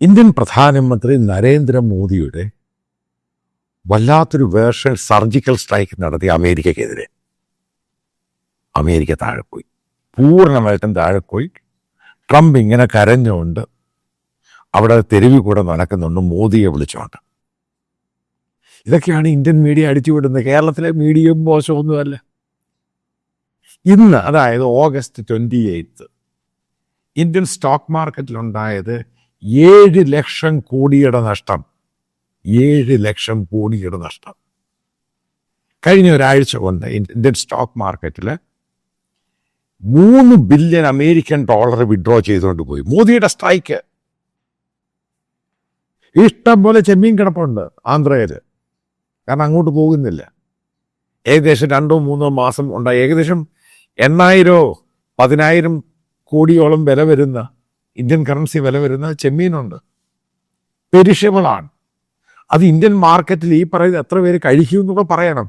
Indian പ്രധാനമന്ത്രി നരേന്ദ്രമോദിയുടെ വല്ലാത്തൊരു വേർഷൻ സർജിക്കൽ സ്ട്രൈക്ക് നടത്തി അമേരിക്കക്കെതിരെ. അമേരിക്ക താഴെ പോയി, പൂർണ്ണമായിട്ടും താഴെ പോയി. ട്രംപ് ഇങ്ങനെ കരഞ്ഞുകൊണ്ട് അവിടെ തെരുവിൽ കൂടെ നടക്കുന്നുണ്ട്, മോദിയെ വിളിച്ചുകൊണ്ട്. ഇതൊക്കെയാണ് ഇന്ത്യൻ മീഡിയ അടിച്ചുവിടുന്നത്. കേരളത്തിലെ മീഡിയയും മോശമൊന്നുമല്ല. ഇന്ന്, അതായത് ഓഗസ്റ്റ് 28, ഇന്ത്യൻ സ്റ്റോക്ക് മാർക്കറ്റിലുണ്ടായത് 7 ലക്ഷം കോടിയുടെ നഷ്ടം. 7 ലക്ഷം കോടിയുടെ നഷ്ടം. കഴിഞ്ഞ ഒരാഴ്ച കൊണ്ട് ഇന്ത്യൻ സ്റ്റോക്ക് മാർക്കറ്റിൽ 3 ബില്യൺ അമേരിക്കൻ ഡോളർ വിഡ്രോ ചെയ്തുകൊണ്ട് പോയി. മോദിയുടെ സ്ട്രൈക്ക്. ഇഷ്ടം പോലെ ചെമ്മീൻ കിടപ്പുണ്ട് ആന്ധ്രയിൽ, കാരണം അങ്ങോട്ട് പോകുന്നില്ല. ഏകദേശം 2-3 മാസം ഉണ്ടായി. ഏകദേശം 8,000-10,000 കോടിയോളം വില വരുന്ന, ഇന്ത്യൻ കറൻസി വില വരുന്ന ചെമ്മീനുണ്ട്. പെരിഷബിളാണ്. അത് ഇന്ത്യൻ മാർക്കറ്റിൽ ഈ പറയുന്നത് എത്ര പേര് കഴിക്കും എന്നൊക്കെ പറയണം.